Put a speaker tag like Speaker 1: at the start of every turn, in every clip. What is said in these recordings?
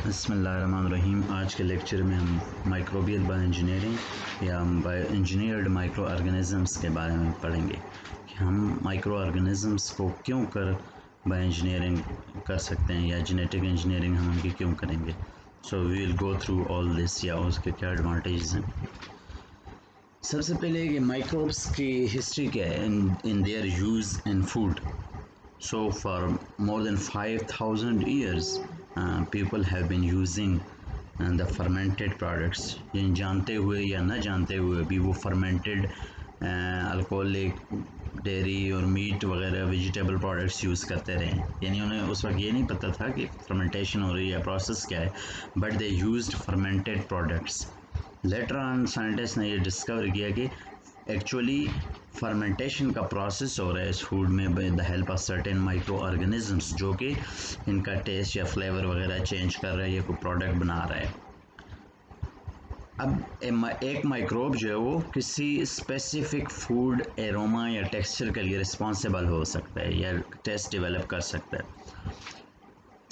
Speaker 1: बिस्मिल्लाहिर्रहमानिर्रहीम। आज के लेक्चर में हम माइक्रोबियल बायो इंजीनियरिंग या बायो इंजीनियर्ड माइक्रो ऑर्गेनिज़म्स के बारे में पढ़ेंगे कि हम माइक्रो ऑर्गेनिज़म्स को क्यों कर बायो इंजीनियरिंग कर सकते हैं या जेनेटिक इंजीनियरिंग हम उनकी क्यों करेंगे। So we will go through all this, या उसके क्या एडवांटेजेस हैं। सबसे पहले कि माइक्रोब्स की हिस्ट्री क्या है in their use in food. So for more than 5,000 years, people have been using the fermented products. यानी जानते हुए या न जानते हुए भी वो fermented अल्कोहलिक डेयरी और मीट वगैरह वेजिटेबल प्रोडक्ट्स यूज़ करते रहे। यानी उन्हें उस वक्त ये नहीं पता था कि फर्मेंटेशन हो रही है, प्रोसेस क्या है, but they used fermented products. Later on scientist ने ये डिस्कवर किया कि एक्चुअली फर्मेंटेशन का प्रोसेस हो रहा है इस फूड में by the help of certain micro organisms, जो कि इनका टेस्ट या फ्लेवर वगैरह चेंज कर रहा है या कोई प्रोडक्ट बना रहा है। अब एक माइक्रोब जो है वो किसी स्पेसिफिक फूड एरोमा या टेक्सचर के लिए रिस्पॉन्सिबल हो सकता है या टेस्ट डेवलप कर सकता है।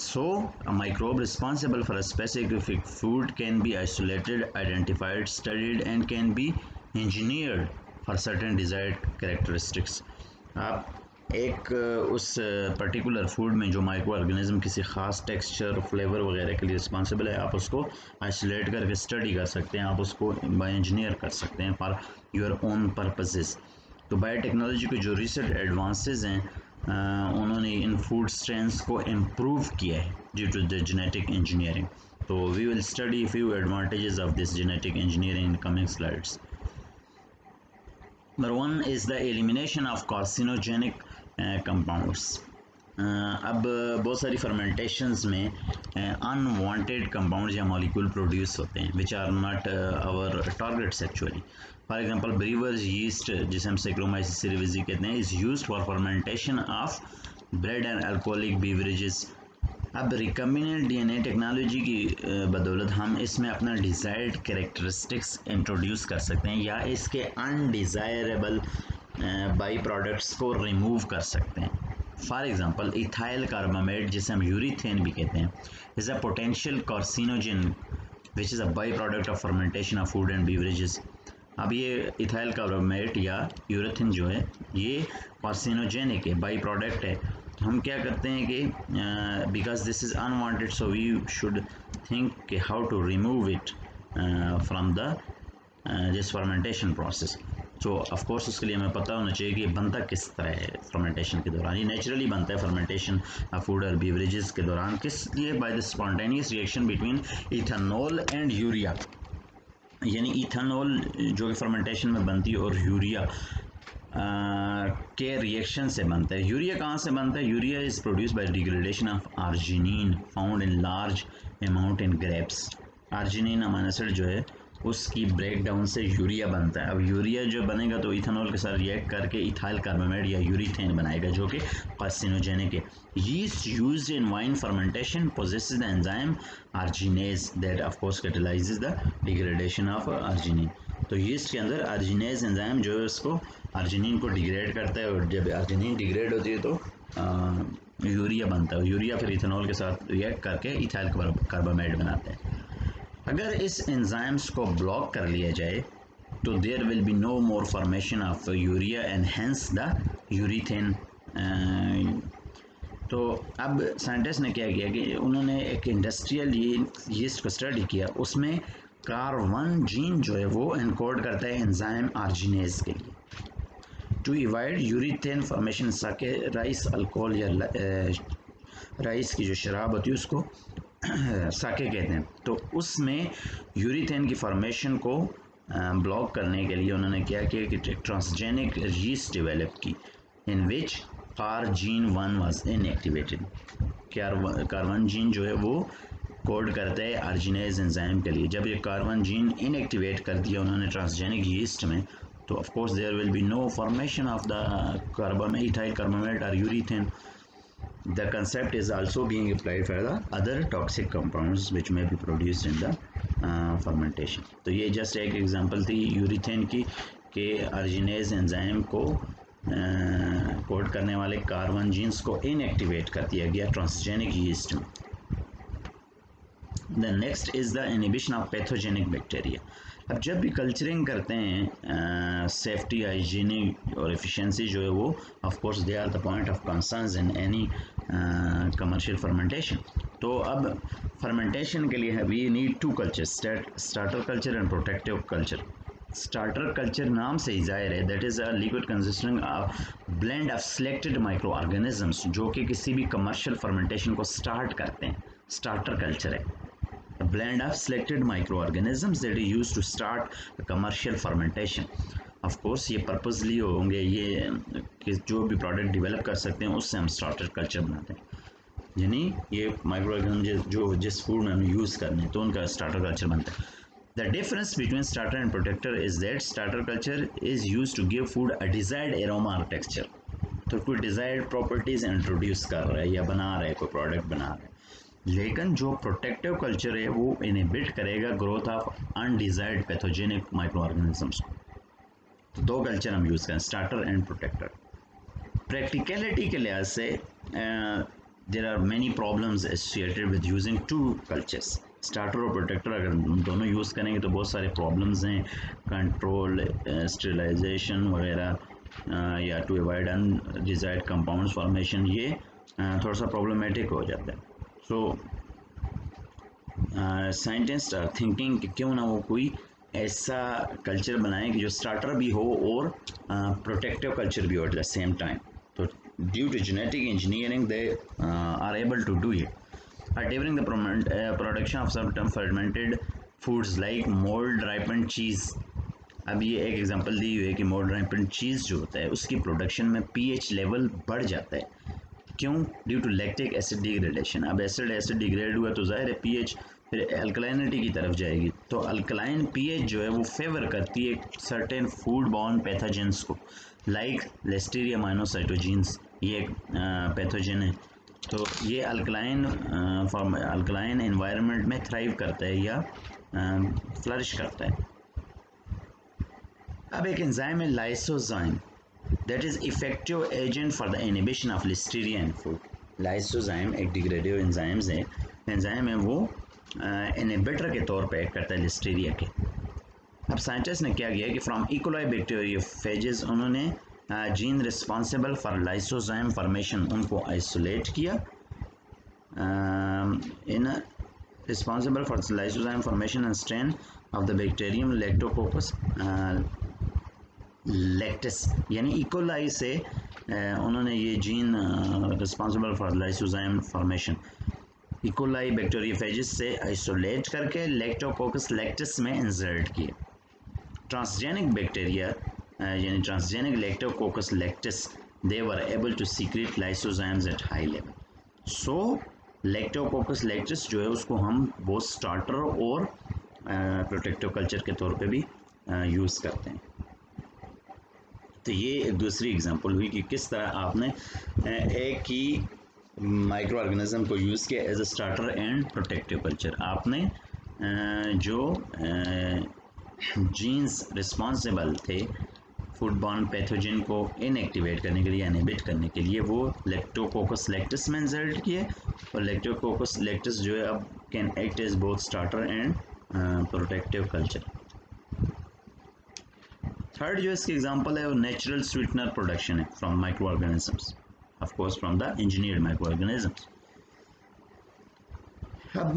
Speaker 1: So, a microbe responsible for a specific food can be isolated, identified, studied, and can be engineered for certain desired characteristics. आप एक उस पर्टिकुलर फूड में जो माइक्रो ऑर्गेनिज्म किसी ख़ास टेक्सचर, फ्लेवर वगैरह के लिए रिस्पॉन्सिबल है, आप उसको आइसोलेट करके स्टडी कर सकते हैं, आप उसको बायो इंजीनियर कर सकते हैं फॉर योर ओन पर्पसेस। तो बायोटेक्नोलॉजी के जो रिसेंट एडवांसेस हैं उन्होंने इन फूड स्ट्रेंस को इम्प्रूव किया है due to the genetic engineering. तो we will study few advantages of this genetic engineering in coming slides. Number one is the elimination of carcinogenic compounds. अब बहुत सारी फर्मेंटेशंस में अनवांटेड कंपाउंड्स या molecule produce होते हैं which are not our targets actually. For example brewers yeast, जिसे हम Saccharomyces cerevisiae कहते हैं, is used for fermentation of bread and alcoholic beverages. अब रिकम्बिनेंट डीएनए टेक्नोलॉजी की बदौलत हम इसमें अपना डिज़ायर्ड कैरेक्टरिस्टिक्स इंट्रोड्यूस कर सकते हैं या इसके अनडिज़ायरेबल बाई प्रोडक्ट्स को रिमूव कर सकते हैं। फॉर एग्जांपल इथाइल कार्बामेट, जिसे हम यूरीथेन भी कहते हैं, is a potential carcinogen which is a by product of fermentation of food and beverages. अब ये इथाइल कार्बामेट या यूरेथिन जो है ये कार्सिनोजेनिक है, बाई प्रोडक्ट है। तो हम क्या करते हैं कि because this is unwanted, so we should think कि how to remove it from the this fermentation process. तो ऑफ कोर्स उसके लिए हमें पता होना चाहिए कि बनता किस तरह है फर्मेंटेशन के दौरान। ये नेचुरली बनता है फर्मेंटेशन फूड और बेवरेजेस के दौरान। किस लिए? By the spontaneous reaction between ethanol and urea. यानी इथेनॉल जो कि फर्मेंटेशन में बनती है और यूरिया के रिएक्शन से बनता है। यूरिया कहाँ से बनता है? Urea is produce by degradation of arginine found in large amount in grapes. Arginine amino acid जो है उसकी ब्रेक डाउन से यूरिया बनता है। अब यूरिया जो बनेगा तो इथेनॉल के साथ रिएक्ट करके इथाइल कार्बामेट या यूरीथेन बनाएगा, जो कि कार्सिनोजेनिक है। Yeast used in wine fermentation possesses the enzyme arginase that of course catalyzes the degradation of arginine। तो यीस्ट के अंदर अर्जिनेज एंजाइम जो है उसको अर्जिनिन को डिग्रेड करता है, और जब अर्जिनिन डिग्रेड होती है तो यूरिया बनता है। यूरिया फिर इथेनॉल के साथ रिएक्ट करके इथाइल कार्बामेट बनाता है। अगर इस एंजाइम्स को ब्लॉक कर लिया जाए तो there will be no more formation of urea and hence the urethane. तो अब साइंटिस्ट ने क्या किया कि उन्होंने एक इंडस्ट्रियल यीस्ट को स्टडी किया। उसमें CAR1 जीन जो है वो एनकोड करता है एंजाइम आर्जिनेज के लिए to इवाइड यूरीथेन formation. Sakya rice alcohol या राइस की जो शराब होती है उसको साके कहते हैं। तो उसमें यूरीथेन की फॉर्मेशन को ब्लॉक करने के लिए उन्होंने क्या किया कि ट्रांसजेनिक यीस्ट डेवलप की इन विच CAR1 was inactivated. CAR1 gene जो है वो कोड करता है अर्जिनेज एंजाइम के लिए। जब ये CAR1 जीन इनएक्टिवेट कर दिया उन्होंने ट्रांसजेनिक यीस्ट में, तो of course there will be no formation of the ethyl carbamate और urethane. The concept is also being applied for the other toxic compounds which may be produced in the fermentation। तो ये just एक example थी यूरीथेन की कि अर्जिनेज enzyme को code करने वाले CAR1 जीन्स को इनएक्टिवेट कर दिया गया ट्रांसजेनिक यीस्ट में। The next is the inhibition of pathogenic bacteria. अब जब भी कल्चरिंग करते हैं सेफ्टी, हाइजीनिक और एफिशिएंसी जो है वो of course they are the point of concerns in any commercial fermentation. तो अब फर्मेंटेशन के लिए we need to culture, starter culture and protective culture. Starter culture नाम से ही जाहिर है that is a liquid consisting of blend of selected micro organisms जो कि किसी भी कमर्शियल फर्मेंटेशन को स्टार्ट करते हैं, स्टार्टर कल्चर है। A blend of selected microorganisms that is used to start a commercial fermentation. Of course ये purposely होंगे, ये कि जो भी प्रोडक्ट डेवलप कर सकते हैं उससे हम स्टार्टर कल्चर बनाते हैं, यानी ये माइक्रो ऑर्गेनिज्म जो जिस फूड में हम यूज़ करने तो उनका स्टार्टर कल्चर बनता है। The difference between starter and protector is that starter culture is used to give food a desired aroma or texture. तो कोई डिज़ायर्ड प्रॉपर्टीज़ इंट्रोड्यूस कर रहा है या बना रहा है, कोई प्रोडक्ट बना रहा है। लेकिन जो प्रोटेक्टिव कल्चर है वो इनहिबिट करेगा growth of undesired pathogenic micro organisms. तो दो कल्चर हम यूज़ करें, स्टार्टर एंड प्रोटेक्टर। प्रैक्टिकलिटी के लिहाज से there are many problems associated with using two cultures, starter और प्रोटेक्टर अगर दोनों यूज़ करेंगे तो बहुत सारे प्रॉब्लम्स हैं, कंट्रोल, स्टेरिलाइजेशन वगैरह, या to avoid undesired compounds formation, ये थोड़ा सा प्रॉब्लमेटिक हो जाता है। सो साइंटिस्ट आर थिंकिंग कि क्यों ना वो कोई ऐसा कल्चर बनाए कि जो स्टार्टर भी हो और प्रोटेक्टिव कल्चर भी हो एट द सेम टाइम। तो due to genetic engineering they are able to do it during the production of certain fermented foods like mould ripened cheese. अब ये एक एग्जांपल दी हुई है कि मोल्ड राइपेंड चीज़ जो होता है उसकी प्रोडक्शन में पीएच लेवल बढ़ जाता है। क्यों? Due to lactic acid degradation. अब एसिड डिग्रेड हुआ तो जाहिर है पीएच फिर अल्कलाइनिटी की तरफ जाएगी। तो अल्कलाइन पीएच जो है वो फेवर करती है सर्टेन फूड बॉर्न पैथोजेंस को, लाइक लिस्टीरिया मोनोसाइटोजीन्स, ये एक पैथोजन है। तो ये अल्कलाइन एनवायरनमेंट में थ्राइव करता है या फ्लरिश करता है। अब एक एंजाइम है lysozyme, that is effective agent for the inhibition of listeria in food. Lysozyme एक डिग्रेडिव एंजाइम है, वो इनहिबिटर के तौर पे एक्ट करता है लिस्टीरिया के। अब साइंटिस्ट ने क्या किया कि फ्रॉम इकोलाई बैक्टीरियोफेजेस उन्होंने gene responsible for lysozyme formation उनको आइसोलेट किया, in responsible for lysozyme formation and strain of the bacterium Lactococcus lactis, यानी इकोलाई से उन्होंने ये gene responsible for lysozyme formation E coli bacteriophages से आइसोलेट करके लैक्टोकोकस लैक्टिस में इंसर्ट किए। ट्रांसजेनिक बैक्टीरिया यानी transgenic Lactococcus lactis they were able to secrete lysozymes at high level. So Lactococcus lactis जो है उसको हम वो स्टार्टर और प्रोटेक्टिव कल्चर के तौर पे भी यूज़ करते हैं। तो ये एक दूसरी एग्जांपल हुई कि किस तरह आपने एक ही माइक्रो ऑर्गेनिज्म को यूज़ किया as a starter and protective culture. आपने जो जीन्स रिस्पॉन्सिबल थे फूड बॉर्न पैथोजन को इनएक्टिवेट करने के लिए, इनहिबिट करने के लिए, वो लैक्टोकोकस लैक्टिस में इंसर्ट किए, और लैक्टोकोकस लैक्टिस जो है अब can act as both starter and protective culture. Third जो इसकी एग्जांपल है वो नेचुरल स्वीटनर प्रोडक्शन है from micro organisms, of course from the engineered micro organisms. अब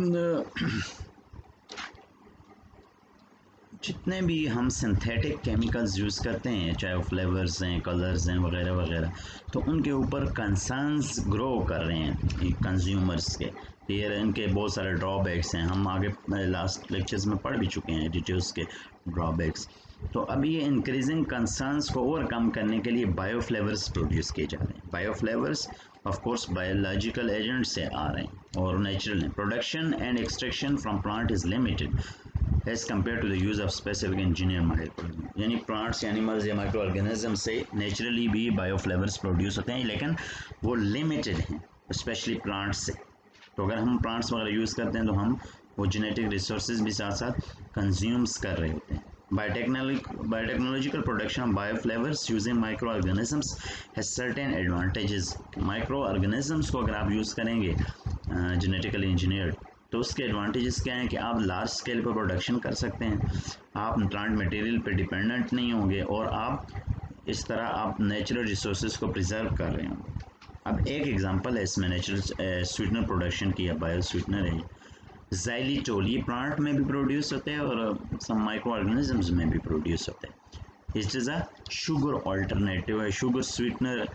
Speaker 1: जितने भी हम सिंथेटिक केमिकल्स यूज़ करते हैं, चाहे वो फ्लेवर्स हैं, कलर्स हैं वगैरह वगैरह, तो उनके ऊपर कंसर्न्स ग्रो कर रहे हैं कंज्यूमर्स के। फिर इनके बहुत सारे ड्रॉबैक्स हैं, हम आगे लास्ट लेक्चर्स में पढ़ भी चुके हैं डिटेल्स के ड्रॉबैक्स। तो अब ये इंक्रीजिंग कंसर्न्स को ओवरकम करने के लिए बायोफ्लेवर्स प्रोड्यूस किए जा रहे हैं। Bioflavours of course biological agent से आ रहे हैं और नेचुरल हैं। Production and extraction from plant is limited as compare to the use of specific engineer micro, यानी प्लांट्स, एनिमल्स या माइक्रो ऑर्गेनिज्म से नेचुरली भी बायोफ्लेवर्स प्रोड्यूस होते हैं, लेकिन वो लिमिटेड हैं, स्पेशली प्लांट्स से। तो अगर हम प्लांट्स वगैरह यूज़ करते हैं तो हम वो जेनेटिक रिसोर्सेज भी साथ साथ कंज्यूम्स कर रहे होते हैं। Biotechnological production of bioflavors using microorganisms has certain advantages. Microorganisms को अगर आप यूज़ करेंगे जेनेटिकली इंजीनियर्ड तो उसके एडवांटेजेस क्या हैं कि आप लार्ज स्केल पर प्रोडक्शन कर सकते हैं, आप प्लांट मटेरियल पे डिपेंडेंट नहीं होंगे और आप इस तरह आप नेचुरल रिसोर्सेज को प्रिजर्व कर रहे होंगे। अब एक एग्जांपल है इसमें नेचुरल स्वीटनर प्रोडक्शन की, या बायो स्वीटनर है ज़ाइलिटोल। ये प्लांट में भी प्रोड्यूस होते हैं और सम माइक्रो ऑर्गेनिजम्स में भी प्रोड्यूस होते हैं। It is a sugar alternative है, शुगर स्वीटनर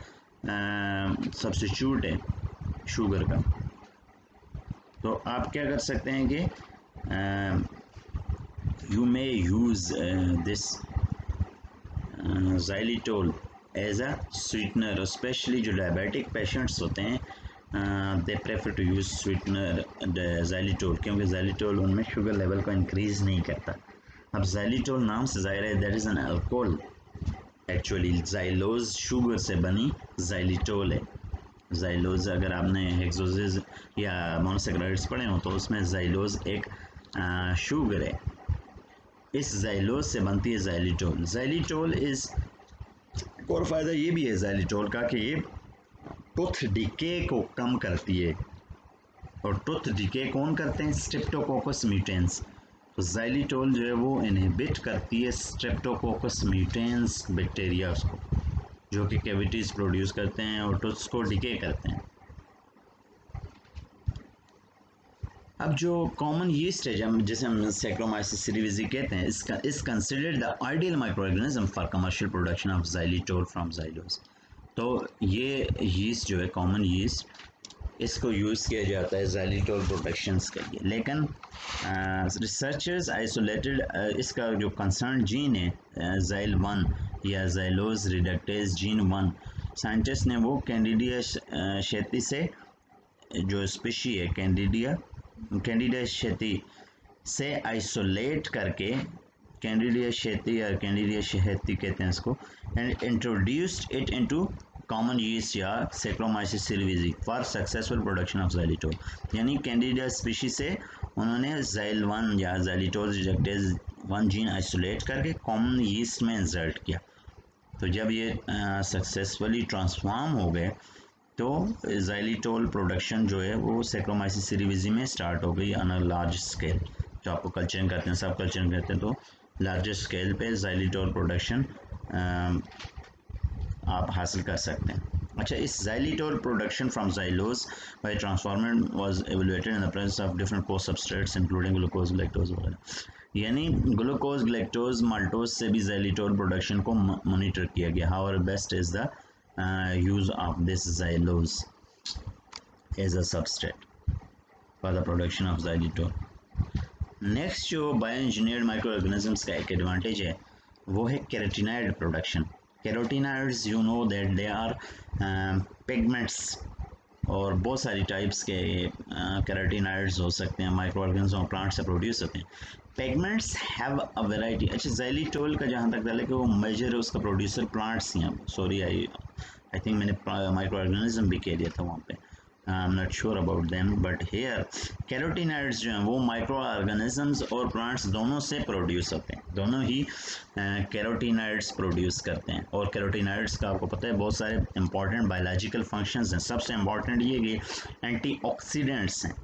Speaker 1: सब्स्टिट्यूट है शुगर का। तो आप क्या कर सकते हैं कि you may use this xylitol as a sweetener, specially जो डायबिटिक पेशेंट्स होते हैं they prefer to use sweetener xylitol, क्योंकि ज़ाइलिटोल उनमें शुगर लेवल को इंक्रीज़ नहीं करता। अब ज़ाइलिटोल नाम से ज़ाहिर है that is an alcohol, actually xylose sugar से बनी ज़ाइलिटोल है। ज़ाइलोज अगर आपने हेक्सोजेज या मोनोसैकराइड्स पढ़े हो तो उसमें ज़ाइलोज एक शुगर है, इस ज़ाइलोज से बनती है ज़ाइलिटोल। ज़ाइलिटोल इज़ एक और फ़ायदा ये भी है ज़ाइलिटोल का कि ये टूथ डिके को कम करती है, और टूथ डिके कौन करते हैं? Streptococcus mutans. तो ज़ाइलिटोल जो है वो इनहिबिट करती है स्ट्रेप्टोकोकस म्यूटेंस बैक्टीरिया को, जो कि कैविटीज़ प्रोड्यूस करते हैं और टूथ्स को डिके करते हैं। अब जो कॉमन यीस्ट है जैसे हम सैक्रोमाइसिस सेरेविसी कहते हैं, इसका is considered the ideal micro organism for commercial production of xylitol from xylose. तो ये यीस्ट जो है कॉमन यीस्ट, इसको यूज़ किया जाता है ज़ाइलिटोल प्रोडक्शंस के लिए। लेकिन रिसर्चर्स आइसोलेटेड इसका जो कंसर्न जीन है ज़ाइल 1 या ज़ाइलोज रिडक्टेज जीन 1, साइंटिस्ट ने वो कैंडिडिया शेती से जो स्पीशी है कैंडिडिया शेती से आइसोलेट करके, कैंडिडिया शेती या कैंडिडिया शेती कहते हैं इसको, and introduced it into common yeast या Saccharomyces cerevisiae for successful production of xylitol. यानी कैंडिडिया स्पीशी से उन्होंने ज़ाइल 1 या ज़ाइलिटोल रिडक्टेज 1 जीन आइसोलेट करके कॉमन यीस्ट में इंसर्ट किया। तो जब ये सक्सेसफुली ट्रांसफॉर्म हो गए तो ज़ाइलिटोल प्रोडक्शन जो है वो सैक्रोमाइसिस सेरेविसी में स्टार्ट हो गई ऑन अ लार्ज स्केल। जो आपको कल्चरिंग करते हैं, सब कल्चरिंग करते हैं, तो लार्ज स्केल पे ज़ाइलिटोल प्रोडक्शन आप हासिल कर सकते हैं। अच्छा, इस xylitol production from xylose by transformant was evaluated in the presence of different co substrates including glucose galactose वगैरह। यानी ग्लूकोज ग्लैक्टोज माल्टोज से भी ज़ाइलिटोल प्रोडक्शन को मॉनिटर किया गया। However best is the use of this xylose as a substrate for the production of xylitol. Next जो bio engineered micro organisms का एक एडवांटेज है वो है carotenoid production. Carotenoids you know that they are pigments, और बहुत सारी types के कैरोटीनॉइड्स हो सकते हैं, माइक्रो ऑर्गेनिज्म प्लांट से प्रोड्यूस होते हैं। Pigments have a variety. अच्छा, ज़ाइलिटोल का जहाँ तक डाले कि वो मेजर है उसका प्रोड्यूसर प्लांट्स ही हैं। सॉरी, आई थिंक मैंने माइक्रो ऑर्गेनिज्म भी कह दिया था वहाँ पे, I am not sure about them, but here carotenoids जो हैं वो माइक्रो ऑर्गेनिजम्स और प्लांट्स दोनों से प्रोड्यूस होते हैं, दोनों ही कैरोटीनॉइड्स प्रोड्यूस करते हैं। और कैरोटीनॉइड्स का आपको पता है बहुत सारे इंपॉर्टेंट बायोलॉजिकल फंक्शंस हैं। सबसे इम्पॉर्टेंट ये कि एंटीऑक्सीडेंट्स हैं,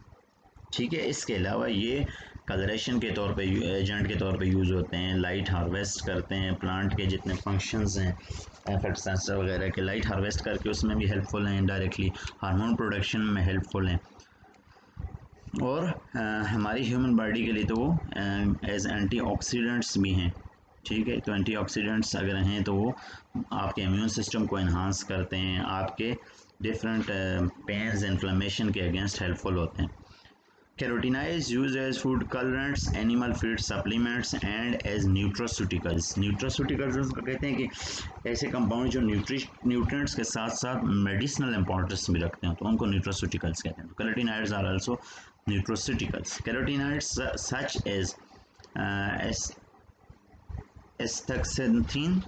Speaker 1: ठीक है। इसके अलावा ये कलरेशन के तौर पे एजेंट के तौर पे यूज़ होते हैं, लाइट हार्वेस्ट करते हैं, प्लांट के जितने फंक्शंस हैं फर्टिलाइजर वगैरह के लाइट हार्वेस्ट करके उसमें भी हेल्पफुल हैं, इनडायरेक्टली हार्मोन प्रोडक्शन में हेल्पफुल हैं, और हमारी ह्यूमन बॉडी के लिए तो वो एज एंटीऑक्सीडेंट्स भी हैं, ठीक है। तो एंटीऑक्सीडेंट्स अगर हैं तो वो आपके इम्यून सिस्टम को इन्हांस करते हैं, आपके डिफरेंट पेन्स इन्फ्लेमेशन के अगेंस्ट हेल्पफुल होते हैं। Carotenoids used as food colorants, animal feed supplements and as nutraceuticals. Nutraceuticals उसको कहते हैं कि ऐसे कंपाउंड जो न्यूट्रिएंट्स के साथ साथ मेडिसिनल इंपॉर्टेंस भी रखते हैं, तो उनको nutraceuticals कहते हैं। Carotenoids are also nutraceuticals. Carotenoids such as astaxanthin,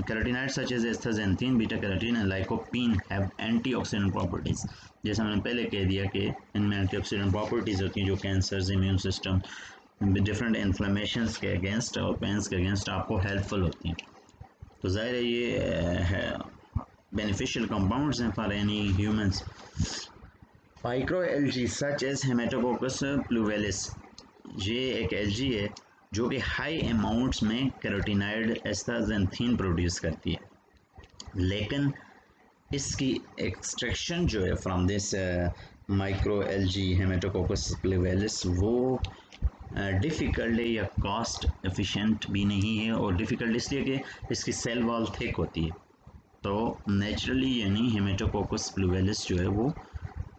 Speaker 1: carotenoids such as astaxanthin, beta carotene and lycopene have antioxidant properties. जैसे मैंने पहले कह दिया कि इनमें एंटीऑक्सीडेंट प्रॉपर्टीज़ होती हैं जो cancers, immune system, different inflammations के अगेंस्ट और पेन्स के अगेंस्ट आपको हेल्पफुल होती हैं। तो ज़ाहिर है ये बेनिफिशियल कंपाउंड्स हैं for any humans. Micro algae such as Haematococcus pluvialis, ये एक एल्गी है जो कि हाई अमाउंट्स में कैरोटीनाइड एस्टाजेंथीन प्रोड्यूस करती है, लेकिन इसकी एक्सट्रैक्शन जो है from this micro algae Haematococcus pluvialis वो डिफ़िकल्ट है या कॉस्ट एफिशिएंट भी नहीं है, और डिफ़िकल्ट इसलिए कि इसकी सेल वॉल थिक होती है। तो नेचुरली यानी हेमेटोकोकस प्लूवेलिस जो है वो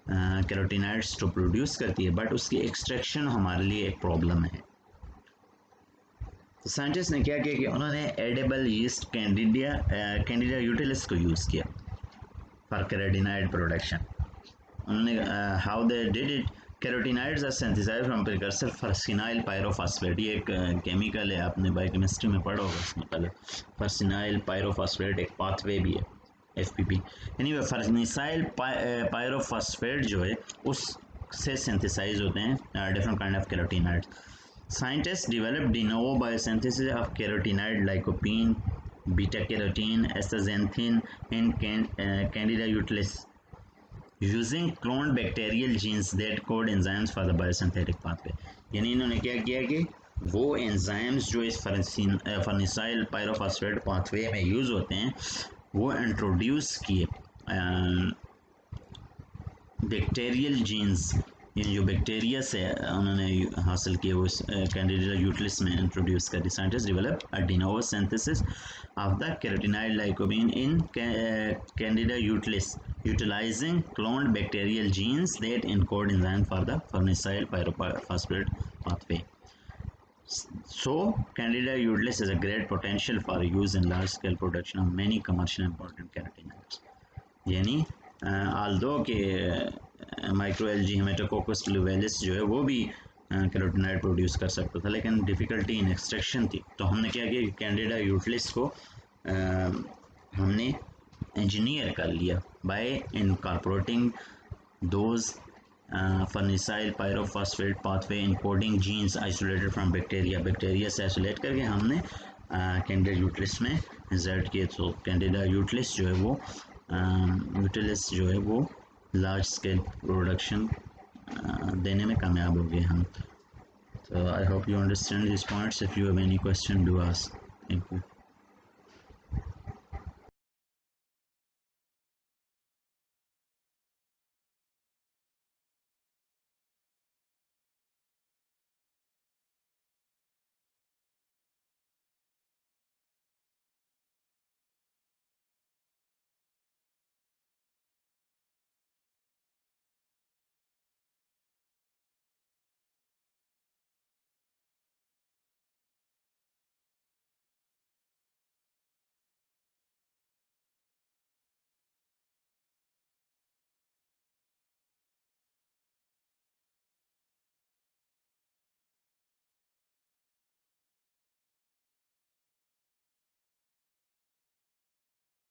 Speaker 1: कैरोटीनाइड्स तो प्रोड्यूस करती है, बट उसकी एक्सट्रैक्शन हमारे लिए एक प्रॉब्लम है। तो साइंटिस्ट ने क्या किया कि उन्होंने एडिबल यीस्ट कैंडिडा यूटिलिस को यूज़ किया फॉर कैरोटीनाइड प्रोडक्शन। उन्होंने how they did it, carotenoids are synthesized from precursor farnesyl pyrophosphate, ये एक केमिकल है, आपने बायोकेमिस्ट्री में पढ़ा होगा इसमें पहले। फर्सिनाइल पायरोफॉस्फेट एक पाथवे भी है, FPP। एनीवे फर्सिनाइल पायरोफॉस्फेट जो है उससे सिंथेसाइज होते हैं different kind of carotenoids. Scientists developed de novo biosynthesis of carotenoid lycopene, beta-carotene, astaxanthin, and Candida utilis using cloned bacterial genes that code enzymes for the biosynthetic pathway। यानी इन्होंने क्या किया कि वो एंजाइम्स जो इस फर्निसाइल पायरोफॉस्फेट पाथवे में use होते हैं वो इंट्रोड्यूस किए बैक्टीरियल जीन्स, यानी जो बैक्टीरिया से उन्होंने हासिल किए वो कैंडिडा यूटिलिस में इंट्रोड्यूस कर दी। Scientist develop a de novo synthesis of the carotenoid lycopene in Candida utilis utilizing cloned bacterial genes that encode enzyme for the farnesyl pyrophosphate pathway. So Candida utilis has a great potential for use in large scale production of many commercial important carotenoids। यानी Aldous के micro algae Haematococcus प्लूवेलिस जो है वो भी carotenoid produce कर सकता था, लेकिन डिफ़िकल्टी इन एक्सट्रैक्शन थी। तो हमने क्या किया कि कैंडिडा यूटिलिस को हमने इंजीनियर कर लिया by incorporating those farnesyl pyrophosphate pathway encoding genes isolated from bacteria से आइसोलेट करके हमने कैंडिडा यूटिलिस में इंसर्ट किए। तो कैंडिडा यूटिलिस जो है वो यूटिलिस जो है वो लार्ज स्केल प्रोडक्शन देने में कामयाब हो गए हम। So I hope you understand these points. If you have any question, do ask. Thank you.